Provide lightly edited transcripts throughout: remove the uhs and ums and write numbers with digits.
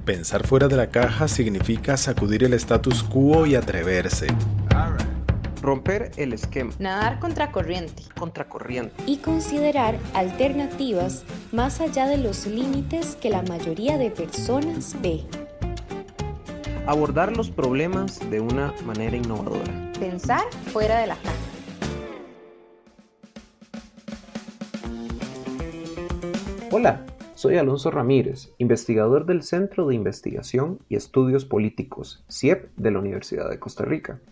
Pensar fuera de la caja significa sacudir el status quo y atreverse. Romper el esquema. Nadar contracorriente. Y considerar alternativas más allá de los límites que la mayoría de personas ve. Abordar los problemas de una manera innovadora. Pensar fuera de la caja. Hola, soy Alonso Ramírez, investigador del Centro de Investigación y Estudios Políticos, CIEP, de la Universidad de Costa Rica.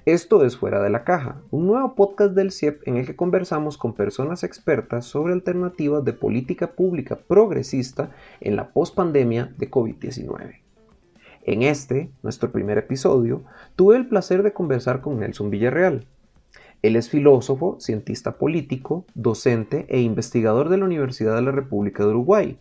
Esto es Fuera de la Caja, un nuevo podcast del CIEP en el que conversamos con personas expertas sobre alternativas de política pública progresista en la pospandemia de COVID-19. En nuestro primer episodio, tuve el placer de conversar con Nelson Villarreal. Él es filósofo, cientista político, docente e investigador de la Universidad de la República de Uruguay.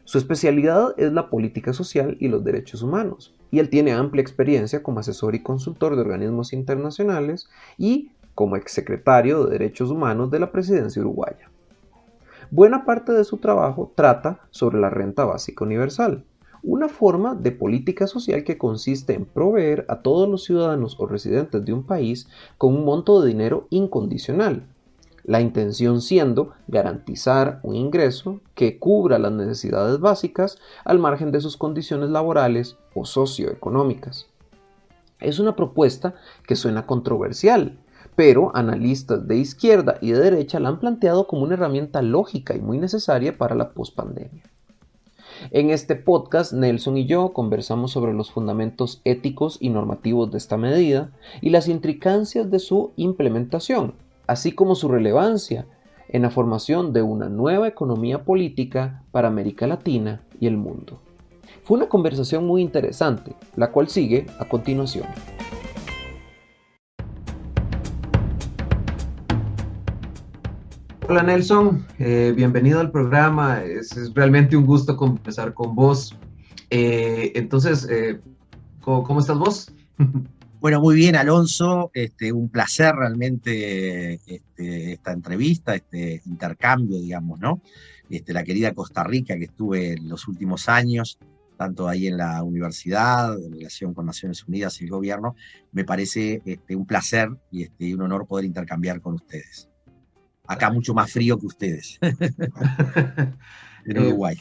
Su especialidad es la política social y los derechos humanos, y él tiene amplia experiencia como asesor y consultor de organismos internacionales y como exsecretario de Derechos Humanos de la Presidencia uruguaya. Buena parte de su trabajo trata sobre la renta básica universal, una forma de política social que consiste en proveer a todos los ciudadanos o residentes de un país con un monto de dinero incondicional. La intención siendo garantizar un ingreso que cubra las necesidades básicas al margen de sus condiciones laborales o socioeconómicas. Es una propuesta que suena controversial, pero analistas de izquierda y de derecha la han planteado como una herramienta lógica y muy necesaria para la pospandemia. En este podcast, Nelson y yo conversamos sobre los fundamentos éticos y normativos de esta medida y las intricacias de su implementación, así como su relevancia en la formación de una nueva economía política para América Latina y el mundo. Fue una conversación muy interesante, la cual sigue a continuación. Hola Nelson, bienvenido al programa. Es realmente un gusto conversar con vos. ¿Cómo estás vos? Bueno, muy bien, Alonso. Un placer realmente esta entrevista, este intercambio, digamos, ¿no? La querida Costa Rica que estuve en los últimos años, tanto ahí en la universidad, en relación con Naciones Unidas y el gobierno, me parece un placer y un honor poder intercambiar con ustedes. Acá mucho más frío que ustedes, en Uruguay.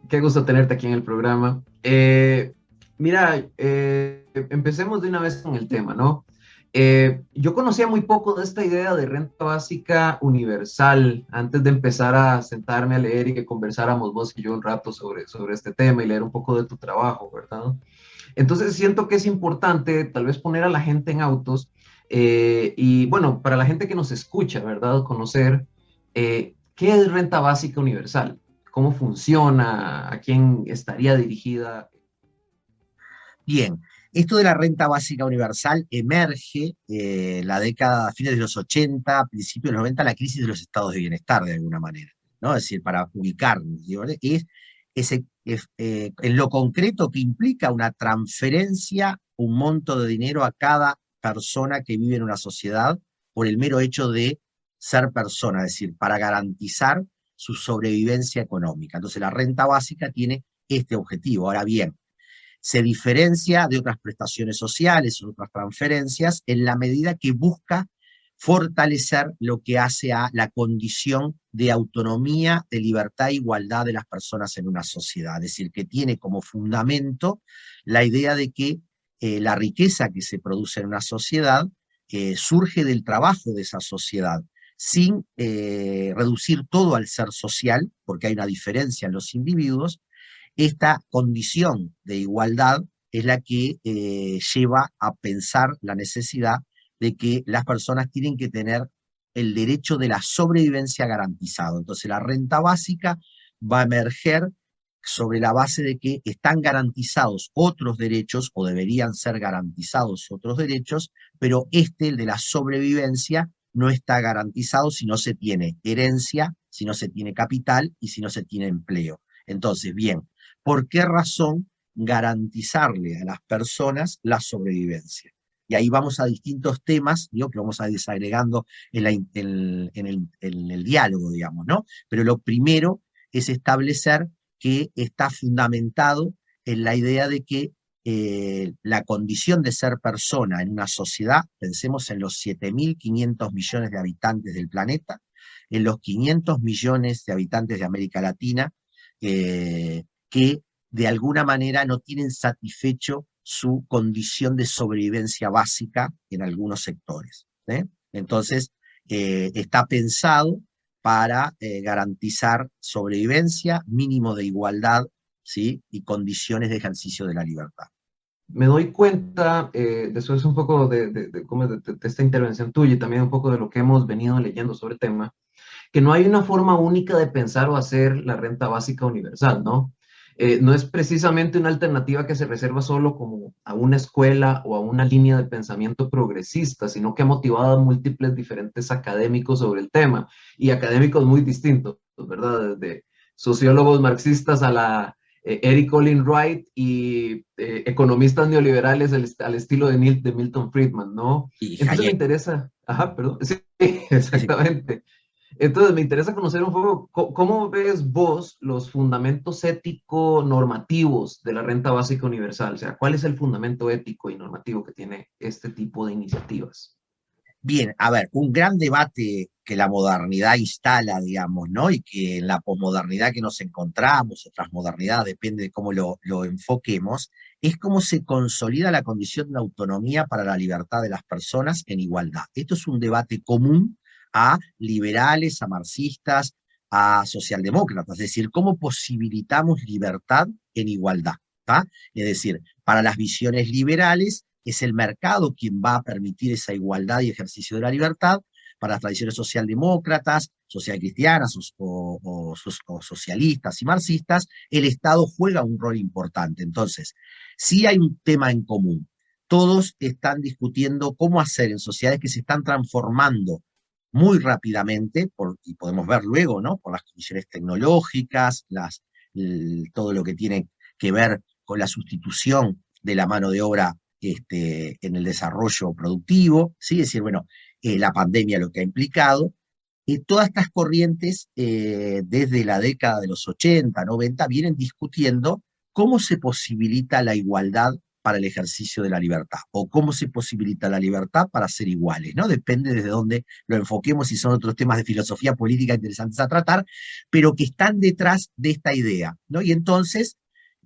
Qué gusto tenerte aquí en el programa. Empecemos de una vez con el tema, ¿no? Yo conocía muy poco de esta idea de renta básica universal antes de empezar a sentarme a leer y que conversáramos vos y yo un rato sobre este tema y leer un poco de tu trabajo, ¿verdad? Entonces siento que es importante tal vez poner a la gente en autos y bueno, para la gente que nos escucha, ¿verdad? Conocer qué es renta básica universal, cómo funciona, a quién estaría dirigida. Bien, esto de la renta básica universal emerge la década, a fines de los 80, principios de los 90, la crisis de los estados de bienestar, de alguna manera, ¿no? Es decir, para ubicarnos, digo, en lo concreto que implica una transferencia, un monto de dinero a cada persona que vive en una sociedad por el mero hecho de ser persona, es decir, para garantizar su sobrevivencia económica. Entonces la renta básica tiene este objetivo. Ahora bien, se diferencia de otras prestaciones sociales o otras transferencias en la medida que busca fortalecer lo que hace a la condición de autonomía, de libertad e igualdad de las personas en una sociedad. Es decir, que tiene como fundamento la idea de que la riqueza que se produce en una sociedad surge del trabajo de esa sociedad, sin reducir todo al ser social, porque hay una diferencia en los individuos. Esta condición de igualdad es la que lleva a pensar la necesidad de que las personas tienen que tener el derecho de la sobrevivencia garantizado. Entonces la renta básica va a emerger sobre la base de que están garantizados otros derechos, o deberían ser garantizados otros derechos, pero el de la sobrevivencia, no está garantizado si no se tiene herencia, si no se tiene capital y si no se tiene empleo. Entonces, bien, ¿por qué razón garantizarle a las personas la sobrevivencia? Y ahí vamos a distintos temas, digo, que vamos a ir desagregando en el diálogo, digamos, ¿no? Pero lo primero es establecer que está fundamentado en la idea de que la condición de ser persona en una sociedad, pensemos en los 7.500 millones de habitantes del planeta, en los 500 millones de habitantes de América Latina, que de alguna manera no tienen satisfecho su condición de sobrevivencia básica en algunos sectores. Entonces, está pensado para garantizar sobrevivencia, mínimo de igualdad, ¿sí? Y condiciones de ejercicio de la libertad. Me doy cuenta, después un poco de esta intervención tuya y también un poco de lo que hemos venido leyendo sobre el tema, que no hay una forma única de pensar o hacer la renta básica universal, ¿no? No es precisamente una alternativa que se reserva solo como a una escuela o a una línea de pensamiento progresista, sino que ha motivado a múltiples diferentes académicos sobre el tema, y académicos muy distintos, ¿verdad? Desde sociólogos marxistas a la Eric Olin Wright y economistas neoliberales al estilo de Milton Friedman, ¿no? Y Entonces me Hayek. interesa, perdón, sí, exactamente. Entonces me interesa conocer un poco cómo ves vos los fundamentos ético-normativos de la renta básica universal, o sea, ¿cuál es el fundamento ético y normativo que tiene este tipo de iniciativas? Bien, a ver, un gran debate que la modernidad instala, digamos, ¿no? Y que en la posmodernidad que nos encontramos, otras modernidades, depende de cómo lo enfoquemos, es cómo se consolida la condición de autonomía para la libertad de las personas en igualdad. Esto es un debate común a liberales, a marxistas, a socialdemócratas, es decir, cómo posibilitamos libertad en igualdad, ¿tá? Es decir, para las visiones liberales, es el mercado quien va a permitir esa igualdad y ejercicio de la libertad. Para las tradiciones socialdemócratas, socialcristianas o socialistas y marxistas, el Estado juega un rol importante. Entonces, sí hay un tema en común. Todos están discutiendo cómo hacer en sociedades que se están transformando muy rápidamente, y podemos ver luego, ¿no? Por las condiciones tecnológicas, todo lo que tiene que ver con la sustitución de la mano de obra en el desarrollo productivo, ¿sí? Es decir, bueno, la pandemia lo que ha implicado, todas estas corrientes desde la década de los 80, 90, vienen discutiendo cómo se posibilita la igualdad para el ejercicio de la libertad, o cómo se posibilita la libertad para ser iguales, ¿no? Depende desde dónde lo enfoquemos, y son otros temas de filosofía política interesantes a tratar, pero que están detrás de esta idea, ¿no? Y entonces,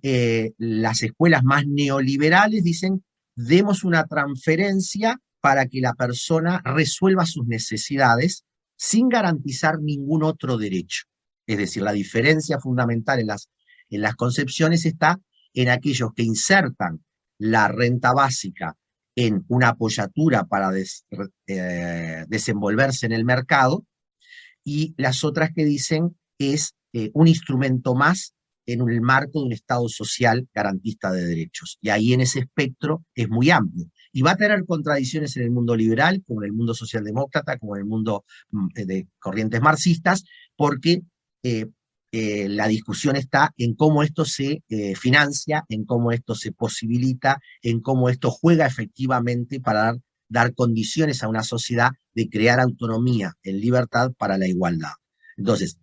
las escuelas más neoliberales dicen, demos una transferencia para que la persona resuelva sus necesidades sin garantizar ningún otro derecho. Es decir, la diferencia fundamental en las concepciones está en aquellos que insertan la renta básica en una apoyatura para desenvolverse en el mercado, y las otras que dicen es un instrumento más en el marco de un Estado social garantista de derechos. Y ahí en ese espectro es muy amplio. Y va a tener contradicciones en el mundo liberal, como en el mundo socialdemócrata, como en el mundo de corrientes marxistas, porque la discusión está en cómo esto se financia, en cómo esto se posibilita, en cómo esto juega efectivamente para dar condiciones a una sociedad de crear autonomía en libertad para la igualdad. Entonces,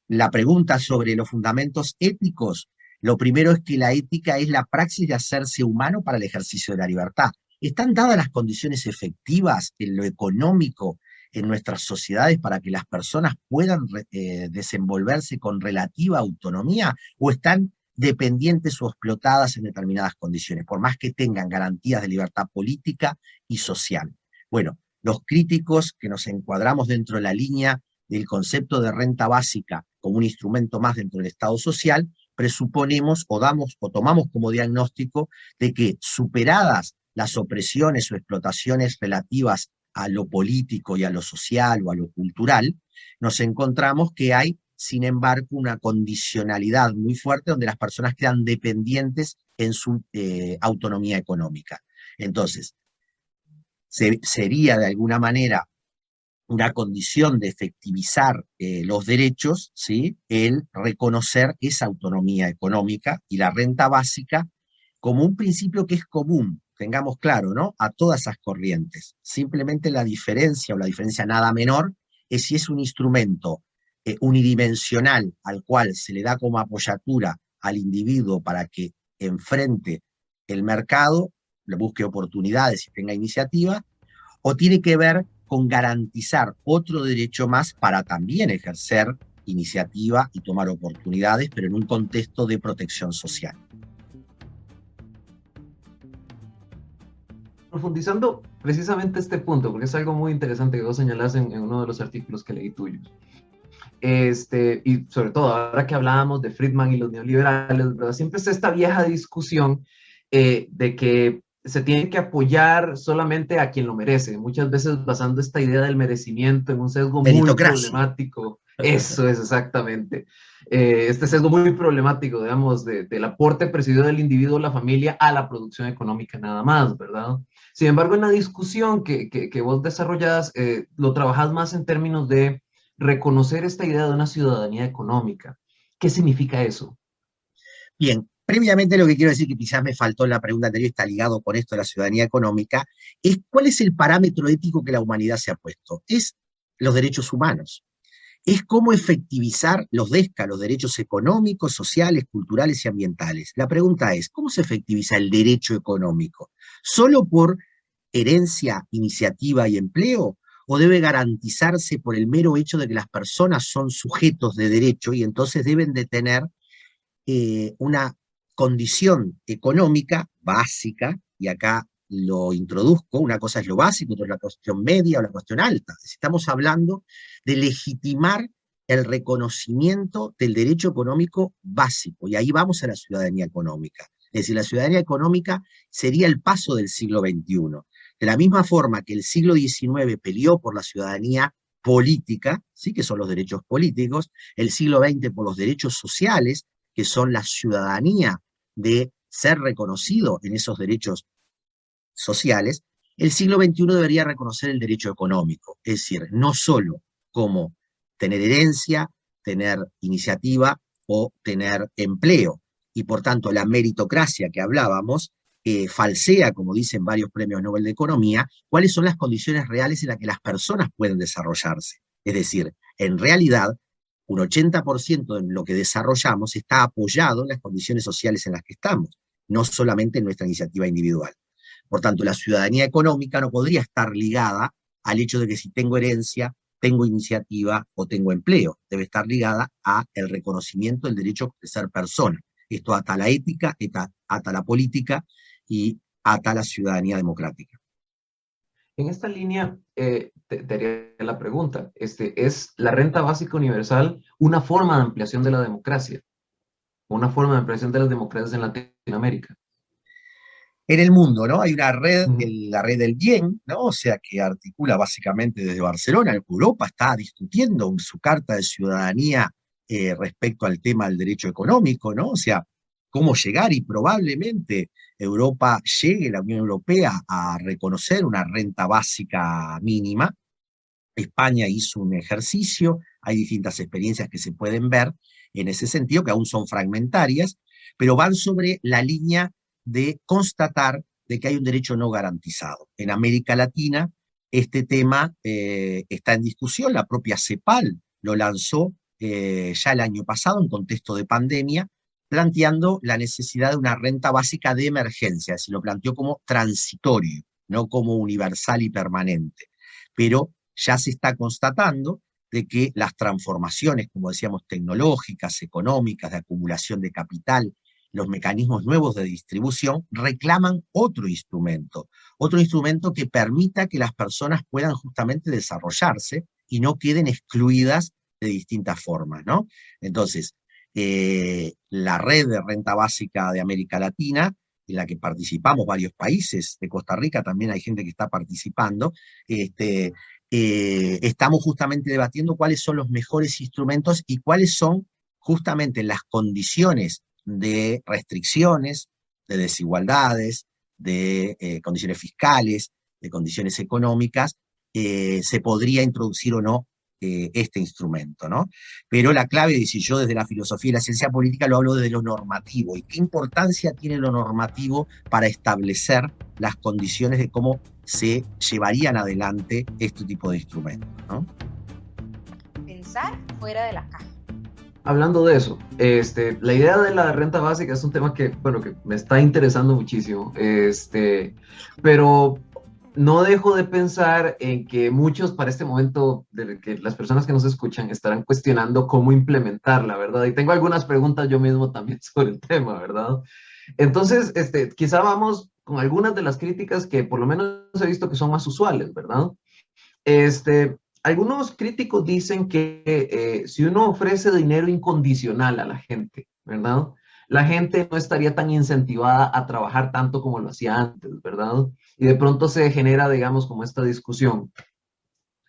la pregunta sobre los fundamentos éticos, lo primero es que la ética es la praxis de hacerse humano para el ejercicio de la libertad. ¿Están dadas las condiciones efectivas en lo económico en nuestras sociedades para que las personas puedan desenvolverse con relativa autonomía, o están dependientes o explotadas en determinadas condiciones, por más que tengan garantías de libertad política y social? Bueno, los críticos que nos encuadramos dentro de la línea del concepto de renta básica como un instrumento más dentro del Estado social, presuponemos o tomamos como diagnóstico de que, superadas las opresiones o explotaciones relativas a lo político y a lo social o a lo cultural, nos encontramos que hay, sin embargo, una condicionalidad muy fuerte donde las personas quedan dependientes en su autonomía económica. Entonces, sería de alguna manera una condición de efectivizar los derechos, ¿sí?, el reconocer esa autonomía económica, y la renta básica como un principio que es común, tengamos claro, ¿no?, a todas esas corrientes. Simplemente la diferencia, o la diferencia nada menor, es si es un instrumento unidimensional al cual se le da como apoyatura al individuo para que enfrente el mercado, le busque oportunidades y tenga iniciativa, o tiene que ver con garantizar otro derecho más para también ejercer iniciativa y tomar oportunidades, pero en un contexto de protección social. Profundizando precisamente este punto, porque es algo muy interesante que vos señalás en uno de los artículos que leí tuyos. Y sobre todo ahora que hablábamos de Friedman y los neoliberales, ¿verdad? Siempre está esta vieja discusión de que se tiene que apoyar solamente a quien lo merece, muchas veces basando esta idea del merecimiento en un sesgo muy problemático. Eso es exactamente. Este sesgo muy problemático, digamos, del aporte presidido del individuo o la familia a la producción económica nada más, ¿verdad? Sin embargo, en la discusión que vos desarrollás, lo trabajás más en términos de reconocer esta idea de una ciudadanía económica. ¿Qué significa eso? Bien, previamente lo que quiero decir, que quizás me faltó en la pregunta anterior, está ligado con esto de la ciudadanía económica, es cuál es el parámetro ético que la humanidad se ha puesto. Es los derechos humanos. Es cómo efectivizar los derechos económicos, sociales, culturales y ambientales. La pregunta es, ¿cómo se efectiviza el derecho económico? ¿Solo por herencia, iniciativa y empleo? ¿O debe garantizarse por el mero hecho de que las personas son sujetos de derecho y entonces deben de tener una condición económica básica, y acá lo introduzco, una cosa es lo básico, otra es la cuestión media o la cuestión alta? Estamos hablando de legitimar el reconocimiento del derecho económico básico, y ahí vamos a la ciudadanía económica. Es decir, la ciudadanía económica sería el paso del siglo XXI. De la misma forma que el siglo XIX peleó por la ciudadanía política, ¿sí?, que son los derechos políticos, el siglo XX por los derechos sociales, que son la ciudadanía de ser reconocido en esos derechos sociales, el siglo XXI debería reconocer el derecho económico, es decir, no solo como tener herencia, tener iniciativa o tener empleo, y por tanto la meritocracia que hablábamos falsea, como dicen varios premios Nobel de Economía, cuáles son las condiciones reales en las que las personas pueden desarrollarse. Es decir, en realidad, un 80% de lo que desarrollamos está apoyado en las condiciones sociales en las que estamos, no solamente en nuestra iniciativa individual. Por tanto, la ciudadanía económica no podría estar ligada al hecho de que si tengo herencia, tengo iniciativa o tengo empleo. Debe estar ligada al reconocimiento del derecho de ser persona. Esto ata a la ética, ata a la política y ata a la ciudadanía democrática. En esta línea, te haría la pregunta, ¿es la renta básica universal una forma de ampliación de la democracia? ¿Una forma de ampliación de las democracias en Latinoamérica? En el mundo, ¿no? Hay una red, la red del bien, ¿no? O sea, que articula básicamente desde Barcelona. Europa está discutiendo su carta de ciudadanía respecto al tema del derecho económico, ¿no? O sea, cómo llegar, y probablemente Europa llegue, la Unión Europea, a reconocer una renta básica mínima. España hizo un ejercicio, hay distintas experiencias que se pueden ver en ese sentido, que aún son fragmentarias, pero van sobre la línea de constatar de que hay un derecho no garantizado. En América Latina este tema está en discusión, la propia CEPAL lo lanzó ya el año pasado en contexto de pandemia, planteando la necesidad de una renta básica de emergencia, se lo planteó como transitorio, no como universal y permanente. Pero ya se está constatando de que las transformaciones, como decíamos, tecnológicas, económicas, de acumulación de capital, los mecanismos nuevos de distribución, reclaman otro instrumento que permita que las personas puedan justamente desarrollarse y no queden excluidas de distintas formas, ¿no? Entonces, la red de renta básica de América Latina, en la que participamos varios países, de Costa Rica también hay gente que está participando, estamos justamente debatiendo cuáles son los mejores instrumentos y cuáles son justamente las condiciones de restricciones, de desigualdades, de condiciones fiscales, de condiciones económicas, se podría introducir o no este instrumento, ¿no? Pero la clave, y si yo desde la filosofía y la ciencia política lo hablo desde lo normativo, y qué importancia tiene lo normativo para establecer las condiciones de cómo se llevarían adelante este tipo de instrumentos, ¿no? Pensar fuera de la caja. Hablando de eso, la idea de la renta básica es un tema que, bueno, que me está interesando muchísimo, pero no dejo de pensar en que muchos para este momento, de que las personas que nos escuchan estarán cuestionando cómo implementarla, ¿verdad? Y tengo algunas preguntas yo mismo también sobre el tema, ¿verdad? Entonces, quizá vamos con algunas de las críticas que por lo menos he visto que son más usuales, ¿verdad? Algunos críticos dicen que si uno ofrece dinero incondicional a la gente, ¿verdad? La gente no estaría tan incentivada a trabajar tanto como lo hacía antes, ¿verdad? Y de pronto se genera, digamos, como esta discusión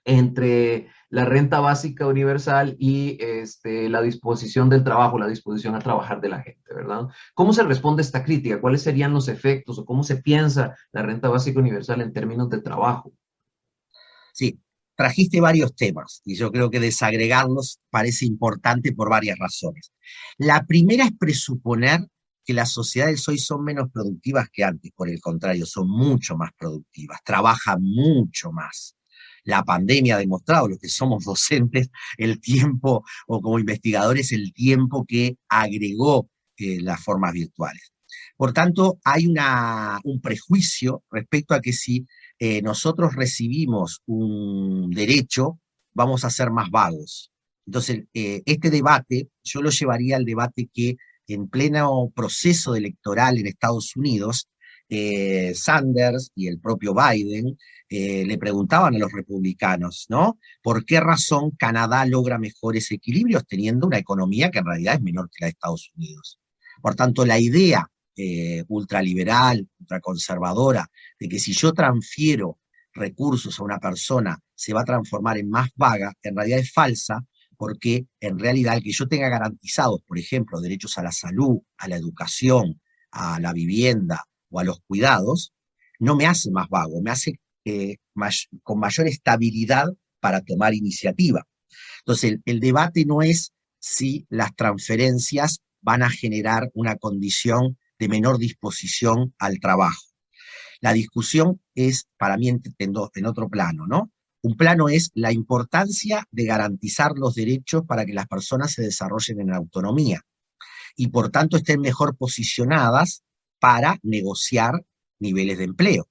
entre la renta básica universal y la disposición del trabajo, la disposición a trabajar de la gente, ¿verdad? ¿Cómo se responde a esta crítica? ¿Cuáles serían los efectos o cómo se piensa la renta básica universal en términos de trabajo? Sí, trajiste varios temas y yo creo que desagregarlos parece importante por varias razones. La primera es presuponer que las sociedades hoy son menos productivas que antes, por el contrario, son mucho más productivas, trabajan mucho más. La pandemia ha demostrado, los que somos docentes, el tiempo, o como investigadores, el tiempo que agregó las formas virtuales. Por tanto, hay un prejuicio respecto a que si nosotros recibimos un derecho, vamos a ser más vagos. Entonces, este debate, yo lo llevaría al debate que en pleno proceso electoral en Estados Unidos, Sanders y el propio Biden le preguntaban a los republicanos, ¿no? ¿Por qué razón Canadá logra mejores equilibrios teniendo una economía que en realidad es menor que la de Estados Unidos? Por tanto, la idea ultraliberal, ultraconservadora, de que si yo transfiero recursos a una persona se va a transformar en más vaga, en realidad es falsa, porque en realidad el que yo tenga garantizados, por ejemplo, derechos a la salud, a la educación, a la vivienda o a los cuidados, no me hace más vago, me hace con mayor estabilidad para tomar iniciativa. Entonces, el debate no es si las transferencias van a generar una condición de menor disposición al trabajo. La discusión es, para mí, en otro plano, ¿no? Un plano es la importancia de garantizar los derechos para que las personas se desarrollen en autonomía y por tanto estén mejor posicionadas para negociar niveles de empleo,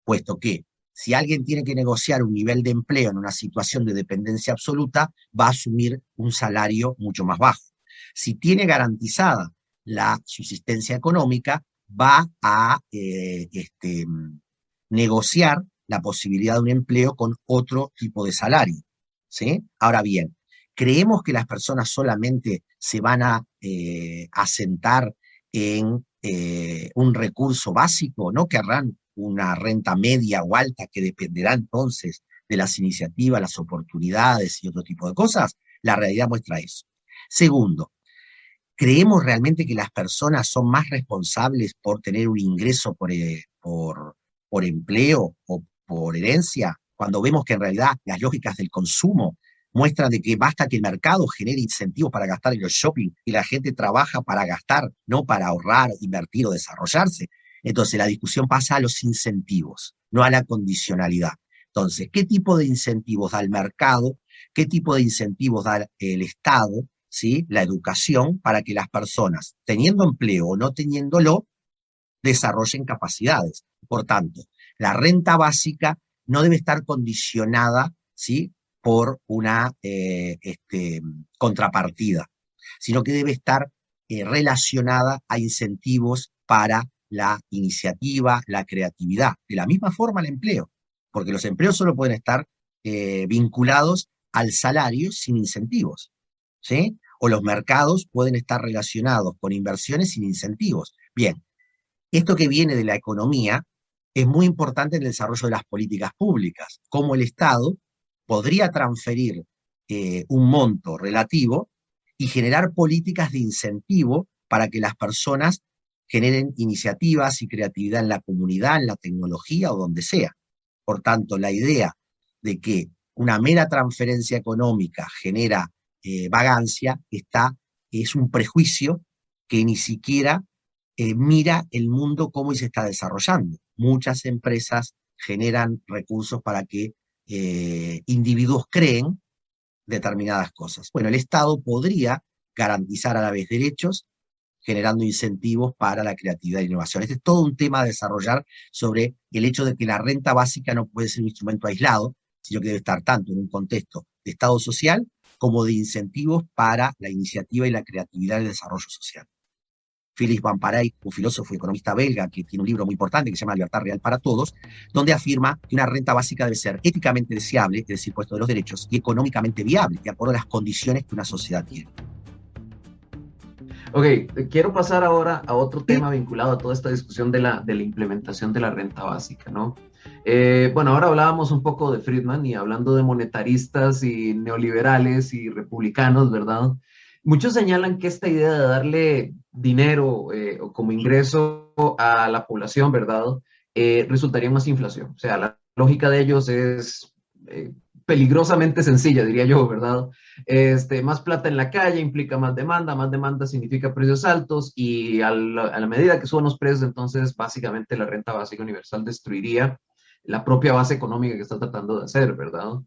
puesto que si alguien tiene que negociar un nivel de empleo en una situación de dependencia absoluta, va a asumir un salario mucho más bajo. Si tiene garantizada la subsistencia económica, va a negociar la posibilidad de un empleo con otro tipo de salario, ¿sí? Ahora bien, ¿creemos que las personas solamente se van a asentar en un recurso básico? ¿No querrán una renta media o alta que dependerá entonces de las iniciativas, las oportunidades y otro tipo de cosas? La realidad muestra eso. Segundo, ¿creemos realmente que las personas son más responsables por tener un ingreso por empleo o por herencia, cuando vemos que en realidad las lógicas del consumo muestran de que basta que el mercado genere incentivos para gastar en los shopping y la gente trabaja para gastar, no para ahorrar, invertir o desarrollarse? Entonces la discusión pasa a los incentivos, no a la condicionalidad. Entonces, ¿qué tipo de incentivos da el mercado? ¿Qué tipo de incentivos da el Estado? ¿Sí? La educación para que las personas, teniendo empleo o no teniéndolo, desarrollen capacidades. Por tanto, la renta básica no debe estar condicionada, ¿sí?, por una contrapartida, sino que debe estar relacionada a incentivos para la iniciativa, la creatividad. De la misma forma el empleo, porque los empleos solo pueden estar vinculados al salario sin incentivos, ¿sí? O los mercados pueden estar relacionados con inversiones sin incentivos. Bien, esto que viene de la economía es muy importante en el desarrollo de las políticas públicas, cómo el Estado podría transferir un monto relativo y generar políticas de incentivo para que las personas generen iniciativas y creatividad en la comunidad, en la tecnología o donde sea. Por tanto, la idea de que una mera transferencia económica genera vagancia es un prejuicio que ni siquiera mira el mundo cómo se está desarrollando. Muchas empresas generan recursos para que individuos creen determinadas cosas. Bueno, el Estado podría garantizar a la vez derechos, generando incentivos para la creatividad e innovación. Este es todo un tema a desarrollar sobre el hecho de que la renta básica no puede ser un instrumento aislado, sino que debe estar tanto en un contexto de Estado social como de incentivos para la iniciativa y la creatividad y el desarrollo social. Philippe Van Parijs, un filósofo y economista belga que tiene un libro muy importante que se llama Libertad Real para Todos, donde afirma que una renta básica debe ser éticamente deseable, es decir, puesto de los derechos, y económicamente viable, de acuerdo a las condiciones que una sociedad tiene. Ok, quiero pasar ahora a otro tema vinculado a toda esta discusión de la implementación de la renta básica, ¿no? Bueno, ahora hablábamos un poco de Friedman y hablando de monetaristas y neoliberales y republicanos, ¿verdad? Muchos señalan que esta idea de darle dinero o como ingreso a la población, ¿verdad? Resultaría en más inflación. O sea, la lógica de ellos es peligrosamente sencilla, diría yo, ¿verdad? Más plata en la calle implica más demanda significa precios altos y a la medida que suban los precios, entonces básicamente la renta básica universal destruiría la propia base económica que está tratando de hacer, ¿verdad?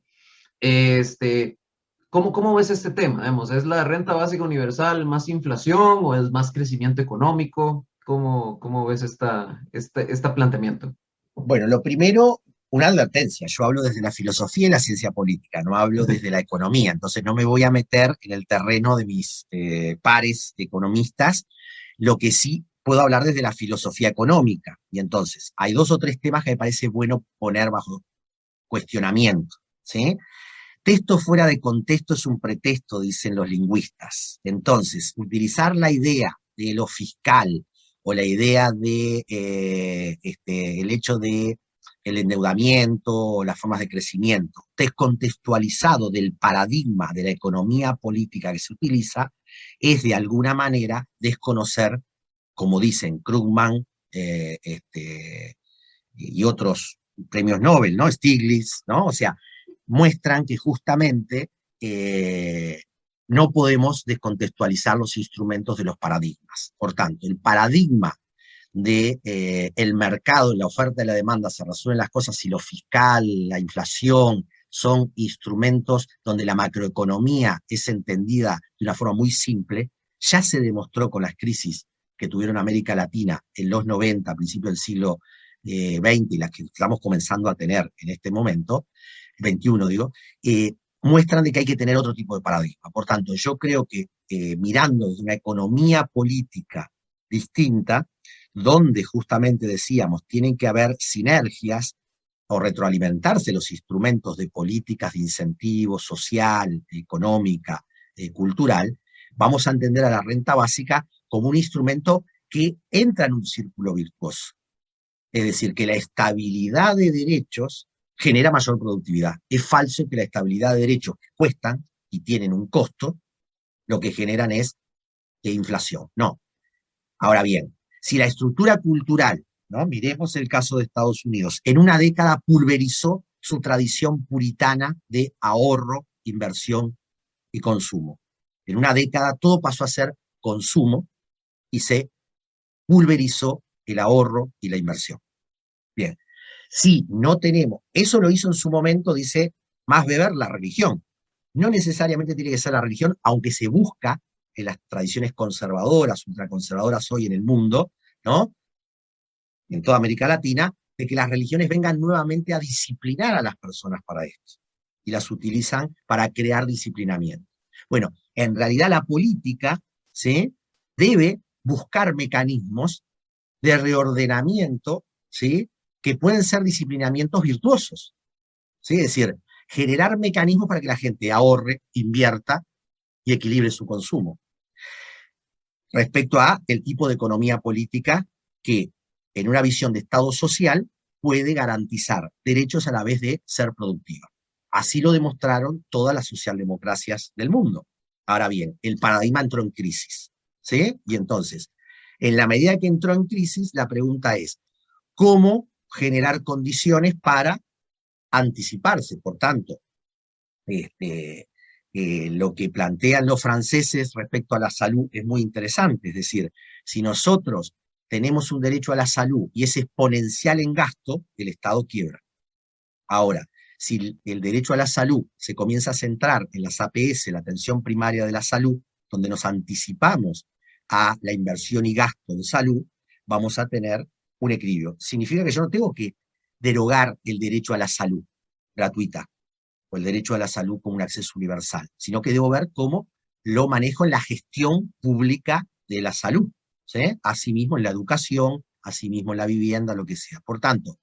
¿Cómo ves este tema? Digamos, ¿es la renta básica universal más inflación o es más crecimiento económico? ¿Cómo ves este planteamiento? Bueno, lo primero, una advertencia. Yo hablo desde la filosofía y la ciencia política, no hablo desde la economía. Entonces no me voy a meter en el terreno de mis pares economistas. Lo que sí puedo hablar desde la filosofía económica. Y entonces, hay 2 o 3 temas que me parece bueno poner bajo cuestionamiento, ¿sí? Texto fuera de contexto es un pretexto, dicen los lingüistas. Entonces, utilizar la idea de lo fiscal o la idea de el hecho de el endeudamiento o las formas de crecimiento, descontextualizado del paradigma de la economía política que se utiliza, es de alguna manera desconocer, como dicen Krugman y otros premios Nobel, ¿no? Stiglitz, ¿no? O sea, muestran que justamente no podemos descontextualizar los instrumentos de los paradigmas. Por tanto, el paradigma de el mercado, la oferta y la demanda se resuelven las cosas si lo fiscal, la inflación, son instrumentos donde la macroeconomía es entendida de una forma muy simple, ya se demostró con las crisis que tuvieron América Latina en los 90, a principios del siglo XX, y las que estamos comenzando a tener en este momento, 21 digo, muestran de que hay que tener otro tipo de paradigma. Por tanto, yo creo que mirando desde una economía política distinta, donde justamente decíamos, tienen que haber sinergias o retroalimentarse los instrumentos de políticas de incentivo social, económica, cultural, vamos a entender a la renta básica como un instrumento que entra en un círculo virtuoso. Es decir, que la estabilidad de derechos genera mayor productividad. Es falso que la estabilidad de derechos que cuestan y tienen un costo, lo que generan es inflación. No. Ahora bien, si la estructura cultural, ¿no? Miremos el caso de Estados Unidos, en una década pulverizó su tradición puritana de ahorro, inversión y consumo. En una década todo pasó a ser consumo y se pulverizó el ahorro y la inversión. Bien, si no tenemos, eso lo hizo en su momento, dice Max Weber, la religión. No necesariamente tiene que ser la religión, aunque se busca en las tradiciones conservadoras, ultraconservadoras hoy en el mundo, ¿no? En toda América Latina, de que las religiones vengan nuevamente a disciplinar a las personas para esto, y las utilizan para crear disciplinamiento. Bueno, en realidad la política, ¿sí?, debe buscar mecanismos de reordenamiento, ¿sí?, que pueden ser disciplinamientos virtuosos, ¿sí? Es decir, generar mecanismos para que la gente ahorre, invierta y equilibre su consumo. Respecto a el tipo de economía política que, en una visión de Estado social, puede garantizar derechos a la vez de ser productiva. Así lo demostraron todas las socialdemocracias del mundo. Ahora bien, el paradigma entró en crisis, ¿sí? Y entonces, en la medida que entró en crisis, la pregunta es, ¿cómo generar condiciones para anticiparse? Por tanto, lo que plantean los franceses respecto a la salud es muy interesante. Es decir, si nosotros tenemos un derecho a la salud y es exponencial en gasto, el Estado quiebra. Ahora, si el derecho a la salud se comienza a centrar en las APS, la atención primaria de la salud, donde nos anticipamos a la inversión y gasto de salud, vamos a tener un equilibrio. Significa que yo no tengo que derogar el derecho a la salud gratuita o el derecho a la salud como un acceso universal, sino que debo ver cómo lo manejo en la gestión pública de la salud, ¿sí? Asimismo en la educación, asimismo en la vivienda, lo que sea. Por tanto,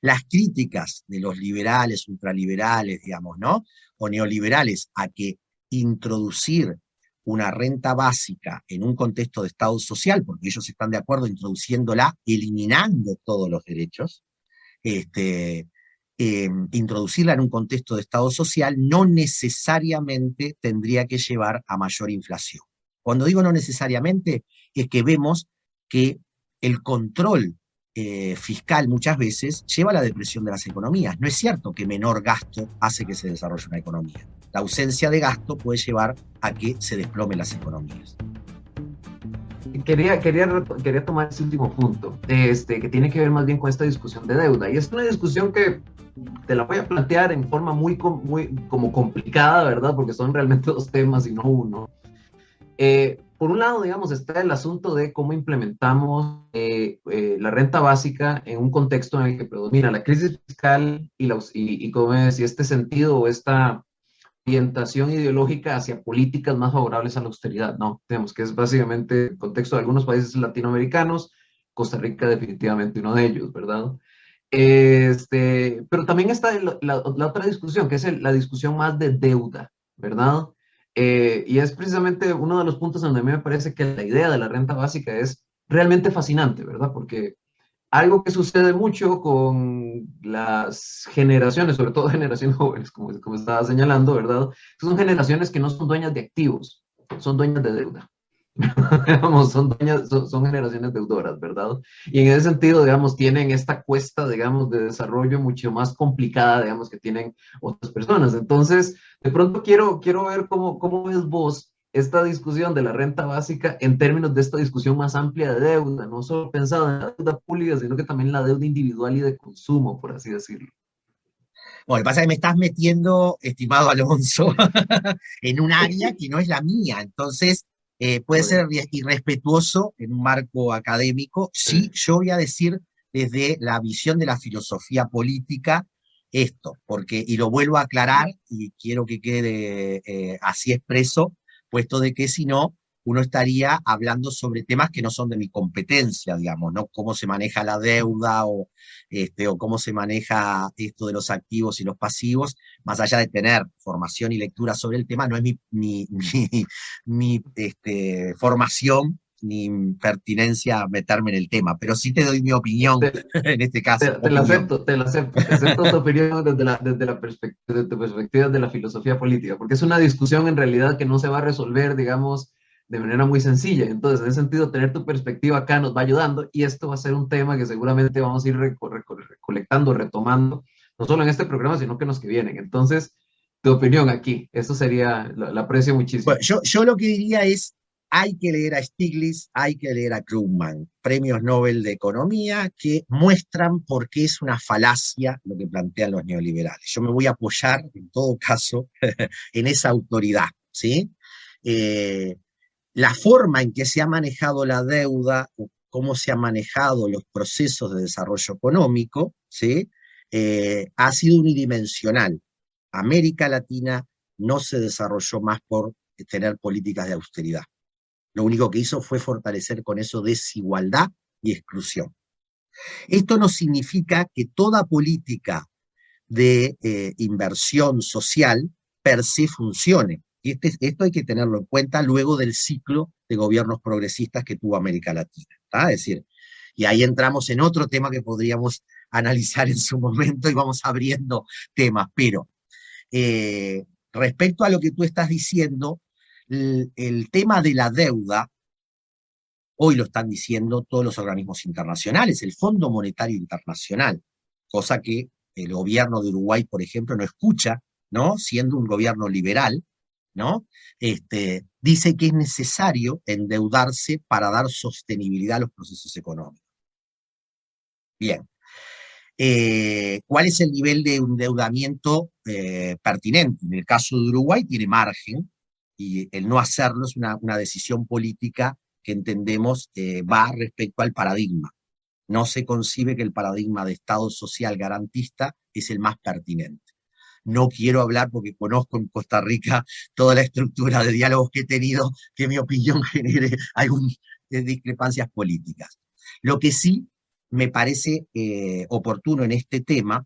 las críticas de los liberales, ultraliberales, digamos, ¿no? O neoliberales a que introducir una renta básica en un contexto de Estado social, porque ellos están de acuerdo introduciéndola, eliminando todos los derechos, introducirla en un contexto de Estado social no necesariamente tendría que llevar a mayor inflación. Cuando digo no necesariamente, es que vemos que el control fiscal muchas veces lleva a la depresión de las economías. No es cierto que menor gasto hace que se desarrolle una economía. La ausencia de gasto puede llevar a que se desplomen las economías. Quería tomar ese último punto, que tiene que ver más bien con esta discusión de deuda. Y es una discusión que te la voy a plantear en forma muy como complicada, ¿verdad? Porque son realmente dos temas y no uno. Por un lado, digamos, está el asunto de cómo implementamos la renta básica en un contexto en el que predomina la crisis fiscal y cómo es, y este sentido o esta orientación ideológica hacia políticas más favorables a la austeridad, ¿no? Digamos que es básicamente el contexto de algunos países latinoamericanos, Costa Rica definitivamente uno de ellos, ¿verdad? Pero también está la otra discusión, que es la discusión más de deuda, ¿verdad? Y es precisamente uno de los puntos donde a mí me parece que la idea de la renta básica es realmente fascinante, ¿verdad? Porque algo que sucede mucho con las generaciones, sobre todo generaciones jóvenes, como estaba señalando, ¿verdad? Son generaciones que no son dueñas de activos, son dueñas de deuda. Digamos, son generaciones deudoras, ¿verdad? Y en ese sentido, digamos, tienen esta cuesta, digamos, de desarrollo mucho más complicada, digamos, que tienen otras personas. Entonces, de pronto quiero ver cómo ves vos esta discusión de la renta básica en términos de esta discusión más amplia de deuda, no solo pensado en la deuda pública, sino que también la deuda individual y de consumo, por así decirlo. Bueno, lo que pasa es que me estás metiendo, estimado Alonso, en un área que no es la mía, entonces puede ser irrespetuoso en un marco académico. Sí, yo voy a decir desde la visión de la filosofía política esto, porque, y lo vuelvo a aclarar, y quiero que quede así expreso, puesto de que si no, uno estaría hablando sobre temas que no son de mi competencia, digamos, ¿no? Cómo se maneja la deuda o cómo se maneja esto de los activos y los pasivos, más allá de tener formación y lectura sobre el tema, no es mi formación ni pertinencia meterme en el tema, pero sí te doy mi opinión en este caso. Te la acepto, acepto tu opinión desde la perspectiva de la filosofía política, porque es una discusión en realidad que no se va a resolver, digamos, de manera muy sencilla. Entonces, en ese sentido, tener tu perspectiva acá nos va ayudando, y esto va a ser un tema que seguramente vamos a ir recolectando, retomando, no solo en este programa, sino que en los que vienen. Entonces, tu opinión aquí, eso sería, la aprecio muchísimo. Bueno, yo lo que diría es, hay que leer a Stiglitz, hay que leer a Krugman, premios Nobel de Economía, que muestran por qué es una falacia lo que plantean los neoliberales. Yo me voy a apoyar, en todo caso, en esa autoridad, ¿sí? La forma en que se ha manejado la deuda, o cómo se han manejado los procesos de desarrollo económico, ¿sí? Ha sido unidimensional. América Latina no se desarrolló más por tener políticas de austeridad. Lo único que hizo fue fortalecer con eso desigualdad y exclusión. Esto no significa que toda política de inversión social per se funcione. Y esto hay que tenerlo en cuenta luego del ciclo de gobiernos progresistas que tuvo América Latina. ¿Tá? Es decir, y ahí entramos en otro tema que podríamos analizar en su momento y vamos abriendo temas. Pero respecto a lo que tú estás diciendo, el tema de la deuda, hoy lo están diciendo todos los organismos internacionales, el Fondo Monetario Internacional, cosa que el gobierno de Uruguay, por ejemplo, no escucha, ¿no? Siendo un gobierno liberal, ¿no? Dice que es necesario endeudarse para dar sostenibilidad a los procesos económicos. Bien. ¿Cuál es el nivel de endeudamiento pertinente? En el caso de Uruguay tiene margen, y el no hacerlo es una decisión política que entendemos va respecto al paradigma. No se concibe que el paradigma de Estado social garantista es el más pertinente. No quiero hablar porque conozco en Costa Rica toda la estructura de diálogos que he tenido, que mi opinión genere algunas discrepancias políticas. Lo que sí me parece oportuno en este tema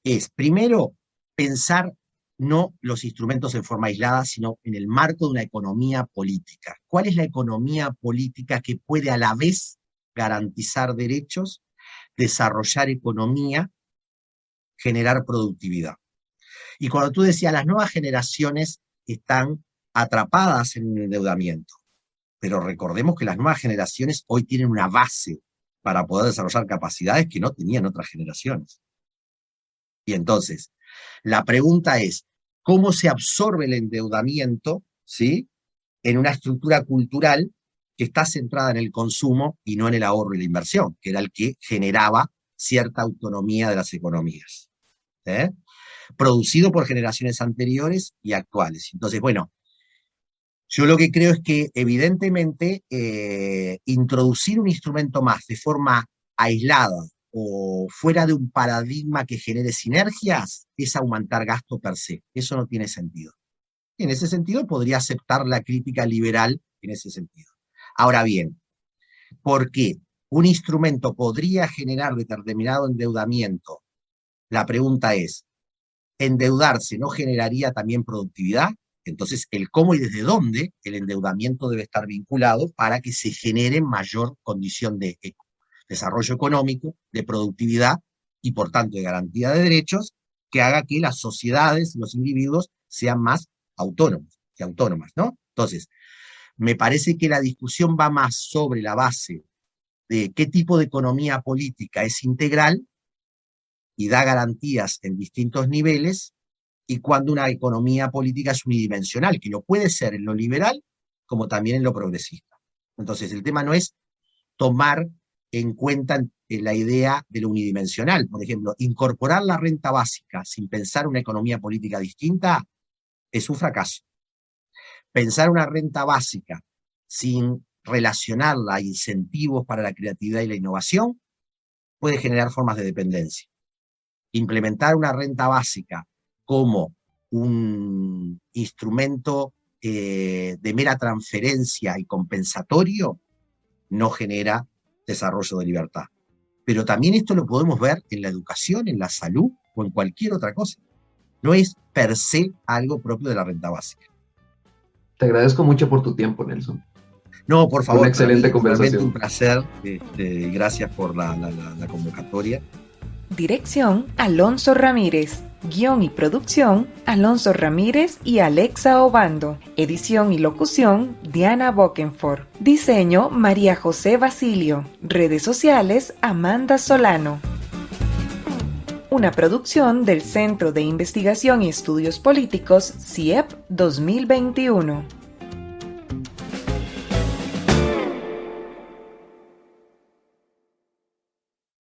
es, primero, pensar no los instrumentos en forma aislada, sino en el marco de una economía política. ¿Cuál es la economía política que puede a la vez garantizar derechos, desarrollar economía, generar productividad? Y cuando tú decías, las nuevas generaciones están atrapadas en un endeudamiento, pero recordemos que las nuevas generaciones hoy tienen una base para poder desarrollar capacidades que no tenían otras generaciones. Y entonces, la pregunta es, ¿cómo se absorbe el endeudamiento, ¿sí?, en una estructura cultural que está centrada en el consumo y no en el ahorro y la inversión, que era el que generaba cierta autonomía de las economías? Producido por generaciones anteriores y actuales. Entonces, bueno, yo lo que creo es que evidentemente introducir un instrumento más de forma aislada o fuera de un paradigma que genere sinergias es aumentar gasto per se. Eso no tiene sentido. En ese sentido podría aceptar la crítica liberal en ese sentido. Ahora bien, ¿por qué un instrumento podría generar determinado endeudamiento? La pregunta es, ¿endeudarse no generaría también productividad? Entonces, el cómo y desde dónde el endeudamiento debe estar vinculado para que se genere mayor condición de desarrollo económico, de productividad y, por tanto, de garantía de derechos, que haga que las sociedades, los individuos, sean más autónomos y autónomas, ¿no? Entonces, me parece que la discusión va más sobre la base de qué tipo de economía política es integral y da garantías en distintos niveles, y cuando una economía política es unidimensional, que lo puede ser en lo liberal como también en lo progresista. Entonces, el tema no es tomar en cuenta la idea de lo unidimensional. Por ejemplo, incorporar la renta básica sin pensar una economía política distinta es un fracaso. Pensar una renta básica sin relacionarla a incentivos para la creatividad y la innovación puede generar formas de dependencia. Implementar una renta básica como un instrumento de mera transferencia y compensatorio no genera desarrollo de libertad. Pero también esto lo podemos ver en la educación, en la salud o en cualquier otra cosa. No es per se algo propio de la renta básica. Te agradezco mucho por tu tiempo, Nelson. No, por favor. Una excelente conversación. Realmente un placer. Gracias por la convocatoria. Dirección, Alonso Ramírez. Guión y producción, Alonso Ramírez y Alexa Obando. Edición y locución, Diana Bokenford. Diseño, María José Basilio. Redes sociales, Amanda Solano. Una producción del Centro de Investigación y Estudios Políticos, CIEP 2021.